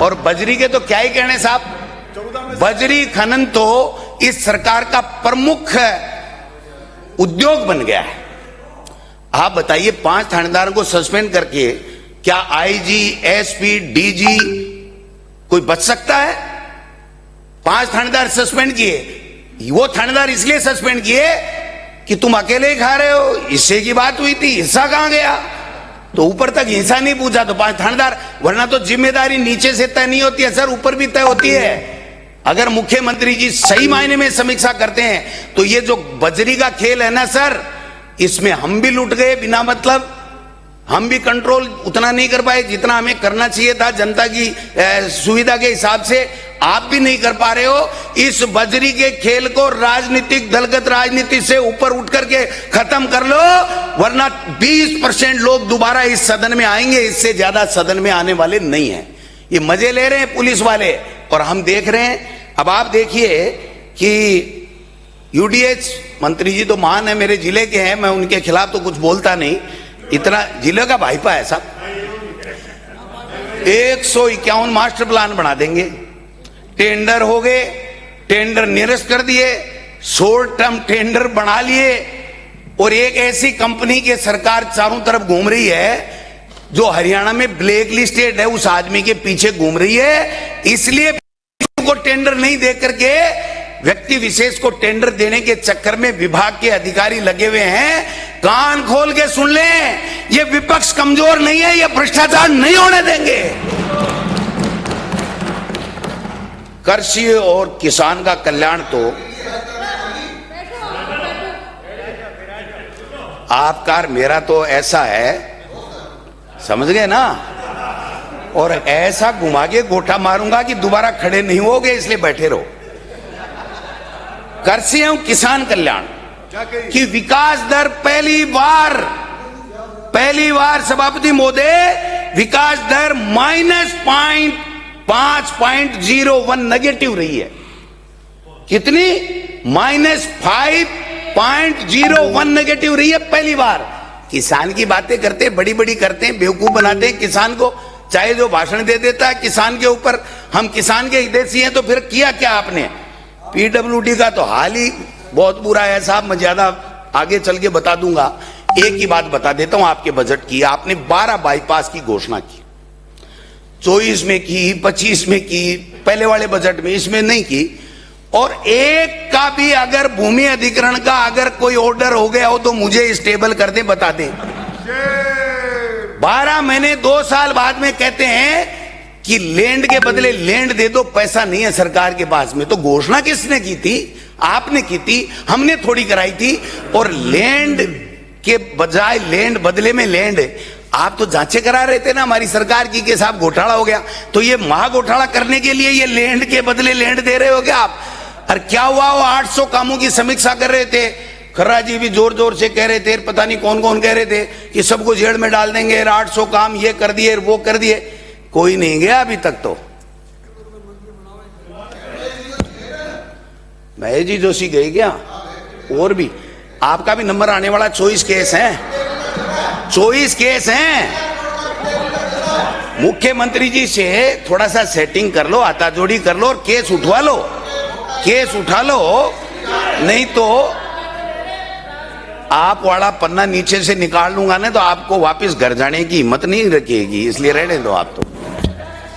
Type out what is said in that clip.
और बजरी के तो क्या ही कहने साहब, बजरी खनन तो इस सरकार का प्रमुख उद्योग बन गया है। आप बताइए 5 थानेदारों को सस्पेंड करके क्या आईजी, एसपी, डीजी कोई बच सकता है? 5 थानेदार सस्पेंड किए। वो थानेदार इसलिए सस्पेंड किए कि तुम अकेले ही खा रहे हो, हिस्से की बात हुई थी, हिस्सा कहां गया? तो ऊपर तक हिस्सा नहीं पूछा तो 5 थानेदार, वरना तो जिम्मेदारी नीचे से तय नहीं होती है सर, ऊपर भी तय होती है। अगर मुख्यमंत्री जी सही मायने में समीक्षा करते हैं तो ये जो बजरी का खेल है ना सर, इसमें हम भी लुट गए बिना मतलब, हम भी कंट्रोल उतना नहीं कर पाए जितना हमें करना चाहिए था जनता की सुविधा के हिसाब से, आप भी नहीं कर पा रहे हो। इस बजरी के खेल को राजनीतिक दलगत राजनीति से ऊपर उठ करके खत्म कर लो, वरना 20% लोग दोबारा इस सदन में आएंगे, इससे ज्यादा सदन में आने वाले नहीं हैं। ये मजे ले रहे हैं पुलिस वाले और हम देख रहे हैं। अब आप देखिए कि यूडीएच मंत्री जी तो महान है, मेरे जिले के हैं, मैं उनके खिलाफ तो कुछ बोलता नहीं, इतना जिले का भाईपा है साहब। 151 मास्टर प्लान बना देंगे, टेंडर हो गए, टेंडर निरस्त कर दिए, शॉर्ट टर्म टेंडर बना लिए, और एक ऐसी कंपनी के सरकार चारों तरफ घूम रही है जो हरियाणा में ब्लैक लिस्टेड है, उस आदमी के पीछे घूम रही है। इसलिए को टेंडर नहीं दे करके व्यक्ति विशेष को टेंडर देने के चक्कर में विभाग के अधिकारी लगे हुए हैं। कान खोल के सुन लें, ये विपक्ष कमजोर नहीं है, ये भ्रष्टाचार नहीं होने देंगे। कृषि और किसान का कल्याण तो आपका मेरा तो ऐसा है, समझ गए ना, और ऐसा घुमा के गोटा मारूंगा कि दोबारा खड़े नहीं होगे, इसलिए बैठे रहो। कृषि एवं किसान कल्याण की विकास दर पहली बार सभापति महोदय, विकास दर -5.01 नेगेटिव रही है। कितनी? -5.01 नेगेटिव रही है पहली बार। किसान की बातें करते, बड़ी बड़ी करते हैं, बेवकूफ बनाते हैं किसान को, चाहे जो भाषण दे देता है किसान के ऊपर, हम किसान के हितैषी हैं, तो फिर किया क्या आपने? पीडब्ल्यूडी का तो हाल ही बहुत बुरा है साहब, मैं ज्यादा आगे चल के बता दूंगा। एक ही बात बता देता हूं आपके बजट की, आपने 12 बाईपास की घोषणा की, 24 में की, 25 में की, पहले वाले बजट में, इसमें नहीं की। और एक का भी अगर भूमि अधिग्रहण का अगर कोई ऑर्डर हो गया हो तो मुझे स्टेबल कर दे, बता दें। 12 महीने 2 साल बाद में कहते हैं कि लैंड के बदले लैंड दे दो, पैसा नहीं है सरकार के पास में। तो घोषणा किसने की थी? आपने की थी, हमने थोड़ी कराई थी। और लैंड के बजाय लैंड, बदले में लैंड, आप तो जांचें करा रहे थे ना हमारी सरकार की के साथ घोटाला हो गया, तो ये महा घोटाला करने के लिए ये लैंड के बदले लैंड दे रहे हो क्या आप? और क्या हुआ? वो 800 कामों की समीक्षा कर रहे थे, खर्रा जी भी जोर जोर से कह रहे थे, पता नहीं कौन कौन कह रहे थे कि सबको जेल में डाल देंगे, 800 काम ये कर दिए वो कर दिए, कोई नहीं गया अभी तक। तो महेश जी जोशी गए क्या? और भी आपका भी नंबर आने वाला, 24 केस हैं, 24 केस हैं। मुख्यमंत्री जी से थोड़ा सा सेटिंग कर लो, हाथाजोड़ी कर लो और केस उठवा लो, केस उठा लो, नहीं तो आप वाला पन्ना नीचे से निकाल लूंगा ना तो आपको वापस घर जाने की हिम्मत नहीं रखेगी, इसलिए रहने दो आप तो।